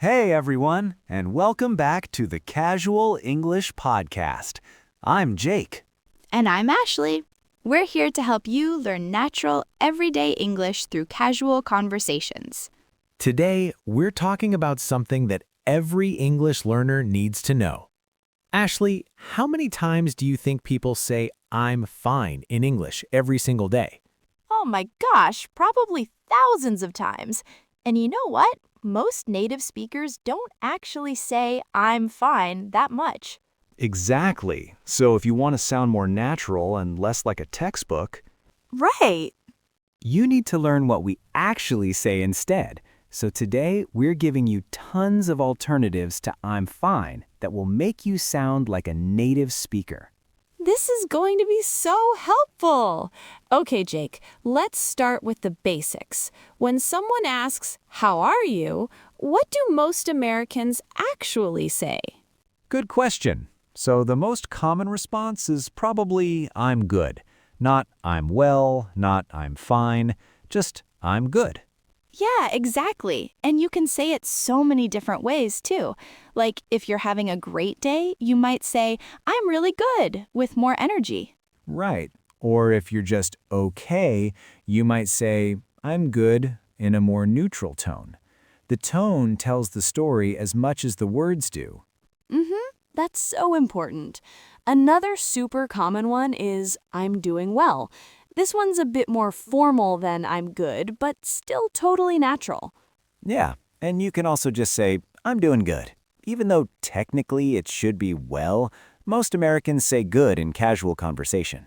Hey everyone, and welcome back to the Casual English Podcast. I'm Jake. And I'm Ashley. We're here to help you learn natural, everyday English through casual conversations. Today, we're talking about something that every English learner needs to know. Ashley, how many times do you think people say I'm fine in English every single day? Oh my gosh, probably thousands of times. And you know what? Most native speakers don't actually say I'm fine that much. Exactly. So if you want to sound more natural and less like a textbook, Right. you need to learn what we actually say instead. So today, we're giving you tons of alternatives to I'm fine that will make you sound like a native speaker. This is going to be so helpful. Okay, Jake, let's start with the basics. When someone asks, "How are you?" what do most Americans actually say? Good question. So the most common response is probably I'm good. Not I'm well, not I'm fine, just I'm good. Yeah, exactly. And you can say it so many different ways, too. Like, if you're having a great day, you might say, "I'm really good," with more energy. Right. Or if you're just okay, you might say I'm good in a more neutral tone. The tone tells the story as much as the words do. That's so important. Another super common one is "I'm doing well." This one's a bit more formal than "I'm good," but still totally natural. Yeah, and you can also just say I'm doing good. Even though technically it should be well, most Americans say good in casual conversation.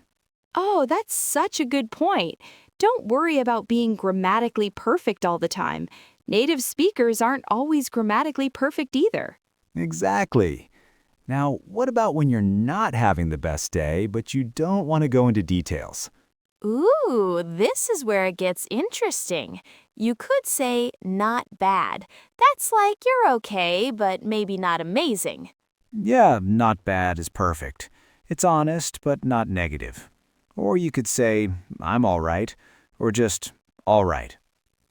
Oh, that's such a good point. Don't worry about being grammatically perfect all the time. Native speakers aren't always grammatically perfect either. Exactly. Now, what about when you're not having the best day, but you don't want to go into details? Ooh, this is where it gets interesting. You could say "not bad." That's like you're okay, but maybe not amazing. Yeah, not bad is perfect. It's honest, but not negative. Or you could say, I'm all right, or just all right.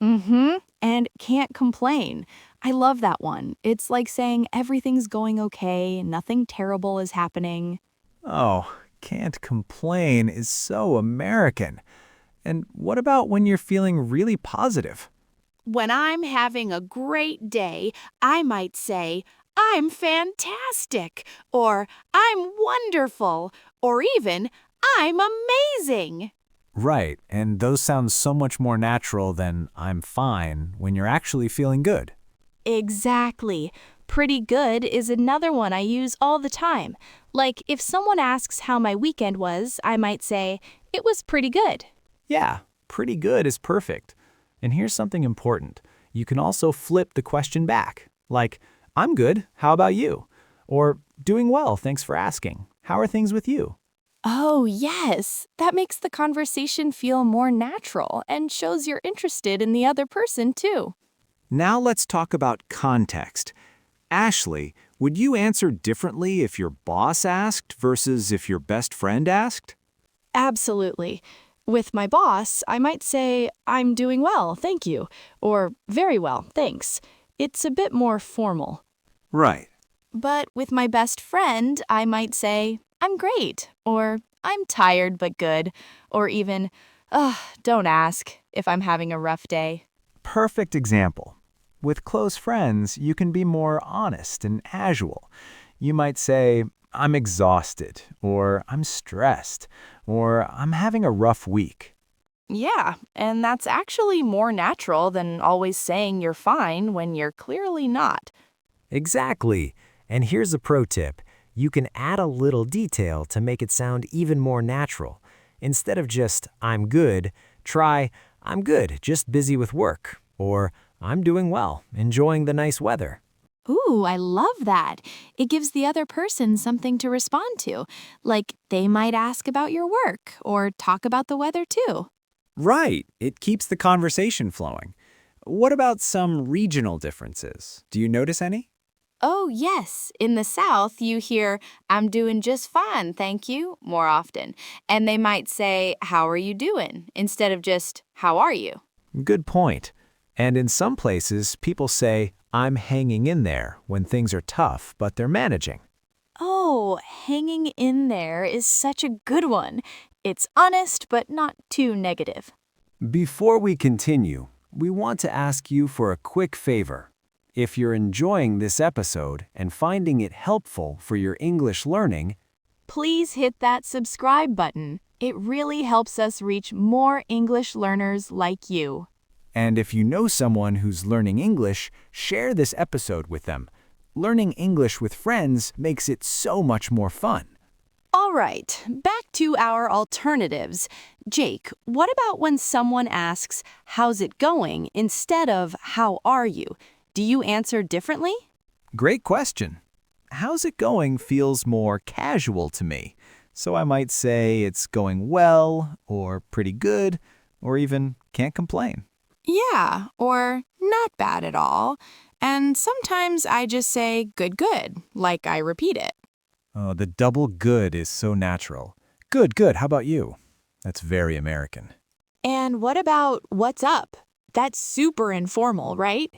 And "can't complain." I love that one. It's like saying everything's going okay, nothing terrible is happening. Oh, can't complain is so American. And what about when you're feeling really positive? When I'm having a great day, I might say, "I'm fantastic," or "I'm wonderful," or even "I'm amazing." Right, and those sound so much more natural than I'm fine when you're actually feeling good. Exactly. "Pretty good" is another one I use all the time. Like, if someone asks how my weekend was, I might say, "It was pretty good." Yeah, pretty good is perfect. And here's something important. You can also flip the question back, like, I'm good, how about you? Or, doing well, thanks for asking. How are things with you? Oh, yes. That makes the conversation feel more natural and shows you're interested in the other person, too. Now let's talk about context. Ashley, would you answer differently if your boss asked versus if your best friend asked? Absolutely. With my boss, I might say, "I'm doing well, thank you," or "very well, thanks." It's a bit more formal. Right. But with my best friend, I might say, "I'm great," or "I'm tired but good," or even, "Ugh, don't ask," if I'm having a rough day. Perfect example. With close friends, you can be more honest and casual. You might say, I'm exhausted, or I'm stressed, or I'm having a rough week. Yeah, and that's actually more natural than always saying you're fine when you're clearly not. Exactly. And here's a pro tip. You can add a little detail to make it sound even more natural. Instead of just I'm good, try I'm good, just busy with work, or I'm doing well, enjoying the nice weather. Ooh, I love that. It gives the other person something to respond to. Like, they might ask about your work or talk about the weather too. Right. It keeps the conversation flowing. What about some regional differences? Do you notice any? Oh, yes. In the South, you hear "I'm doing just fine, thank you" more often. And they might say, "How are you doing?" instead of just "How are you?" Good point. And in some places, people say, I'm hanging in there when things are tough, but they're managing. Oh, hanging in there is such a good one. It's honest, but not too negative. Before we continue, we want to ask you for a quick favor. If you're enjoying this episode and finding it helpful for your English learning, Please hit that subscribe button. It really helps us reach more English learners like you. And if you know someone who's learning English, share this episode with them. Learning English with friends makes it so much more fun. All right, back to our alternatives. Jake, what about when someone asks, "How's it going?" instead of "How are you?" Do you answer differently? Great question. How's it going feels more casual to me. So I might say it's going well, or pretty good, or even can't complain. Yeah, or not bad at all. And sometimes I just say good, good, like I repeat it. Oh, the double good is so natural. Good, good. How about you? That's very American. And what about what's up? That's super informal, right?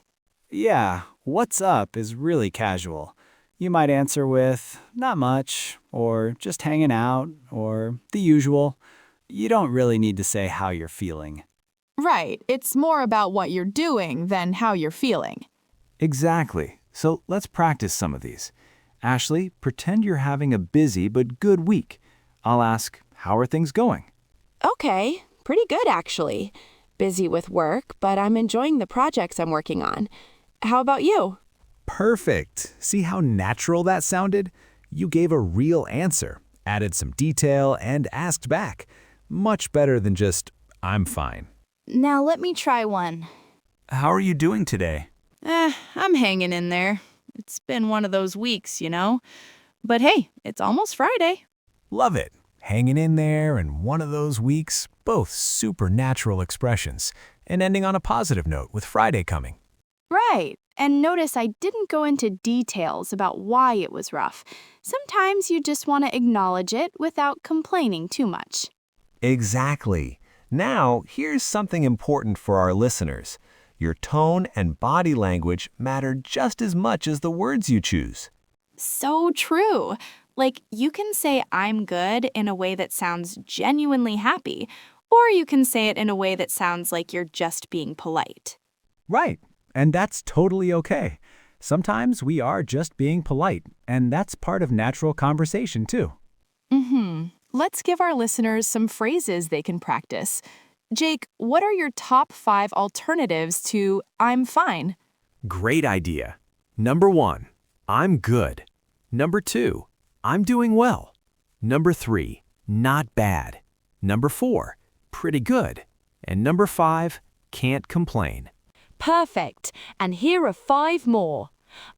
Yeah, what's up is really casual. You might answer with not much, or just hanging out, or the usual. You don't really need to say how you're feeling. Right, it's more about what you're doing than how you're feeling. Exactly. So let's practice some of these. Ashley, pretend you're having a busy but good week. I'll ask, how are things going? Okay, pretty good actually. Busy with work, but I'm enjoying the projects I'm working on. How about you? Perfect. See how natural that sounded? You gave a real answer, added some detail, and asked back. Much better than just, I'm fine. Now let me try one. How are you doing today? I'm hanging in there. It's been one of those weeks, you know. But hey, it's almost Friday. Love it. Hanging in there and one of those weeks, both super natural expressions, and ending on a positive note with Friday coming. Right. And notice I didn't go into details about why it was rough. Sometimes you just want to acknowledge it without complaining too much. Exactly. Now, here's something important for our listeners. Your tone and body language matter just as much as the words you choose. So true. Like, you can say "I'm good" in a way that sounds genuinely happy, or you can say it in a way that sounds like you're just being polite. Right. And that's totally okay. Sometimes we are just being polite, and that's part of natural conversation too. Let's give our listeners some phrases they can practice. Jake, what are your top 5 alternatives to "I'm fine"? Great idea. Number 1, I'm good. Number 2, I'm doing well. Number 3, not bad. Number 4, pretty good. And number 5, can't complain. Perfect. And here are 5 more.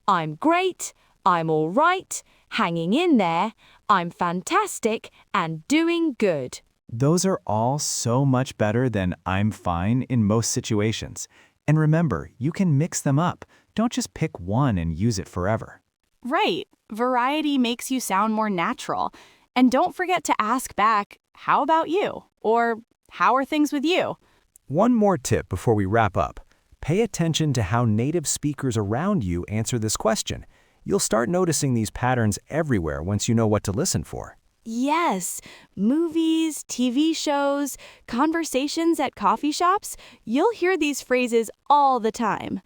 I'm great, I'm all right, hanging in there, I'm fantastic, and doing good. Those are all so much better than "I'm fine" in most situations. And remember, you can mix them up. Don't just pick one and use it forever. Right. Variety makes you sound more natural. And don't forget to ask back, "How about you?" Or "How are things with you?" One more tip before we wrap up. Pay attention to how native speakers around you answer this question. You'll start noticing these patterns everywhere once you know what to listen for. Yes, movies, TV shows, conversations at coffee shops, you'll hear these phrases all the time.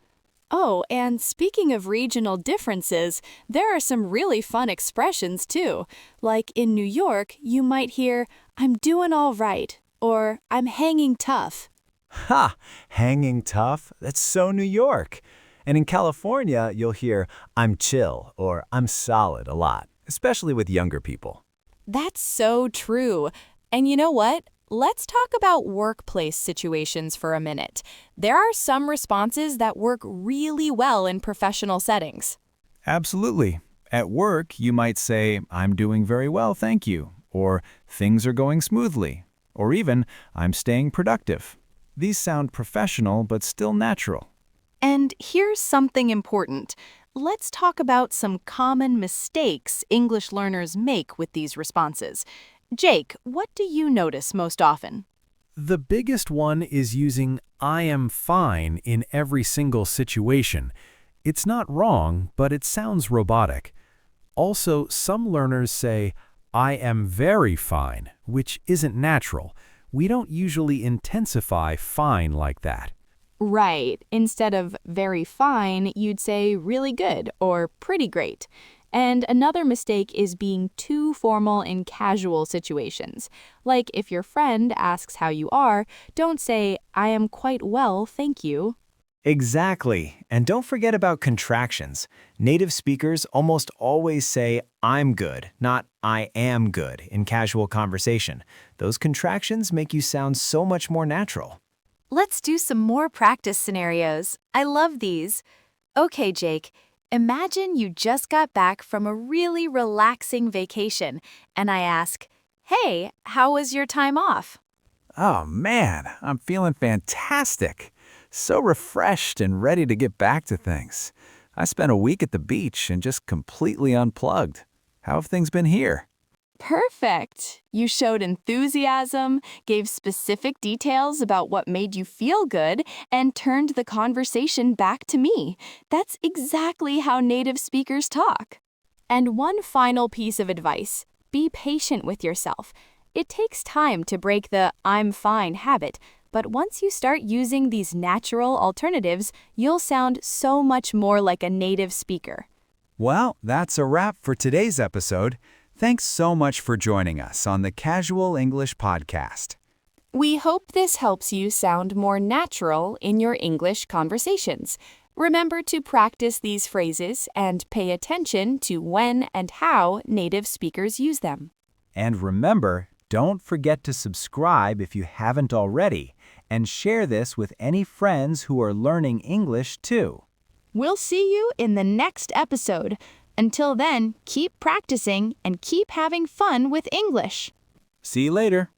Oh, and speaking of regional differences, there are some really fun expressions too. Like in New York, you might hear, "I'm doing all right," or "I'm hanging tough." Ha! Hanging tough? That's so New York. And in California, you'll hear "I'm chill" or "I'm solid" a lot, especially with younger people. That's so true. And you know what? Let's talk about workplace situations for a minute. There are some responses that work really well in professional settings. Absolutely. At work, you might say, "I'm doing very well, thank you," or "Things are going smoothly," or even "I'm staying productive." These sound professional but still natural. And here's something important. Let's talk about some common mistakes English learners make with these responses. Jake, what do you notice most often? The biggest one is using "I am fine" in every single situation. It's not wrong, but it sounds robotic. Also, some learners say, I am very fine, which isn't natural. We don't usually intensify fine like that. Right. Instead of very fine, you'd say really good or pretty great. And another mistake is being too formal in casual situations. Like if your friend asks how you are, don't say, I am quite well, thank you. Exactly. And don't forget about contractions. Native speakers almost always say, I'm good, not I am good in casual conversation. Those contractions make you sound so much more natural. Let's do some more practice scenarios. I love these. Okay, Jake, imagine you just got back from a really relaxing vacation, and I ask, hey, how was your time off? Oh man, I'm feeling fantastic. So refreshed and ready to get back to things. I spent a week at the beach and just completely unplugged. How have things been here? Perfect. You showed enthusiasm, gave specific details about what made you feel good, and turned the conversation back to me. That's exactly how native speakers talk. And one final piece of advice: be patient with yourself. It takes time to break the I'm fine habit, but once you start using these natural alternatives, you'll sound so much more like a native speaker. Well, that's a wrap for today's episode. Thanks so much for joining us on the Casual English Podcast. We hope this helps you sound more natural in your English conversations. Remember to practice these phrases and pay attention to when and how native speakers use them. And remember, don't forget to subscribe if you haven't already, and share this with any friends who are learning English too. We'll see you in the next episode. Until then, keep practicing and keep having fun with English. See you later.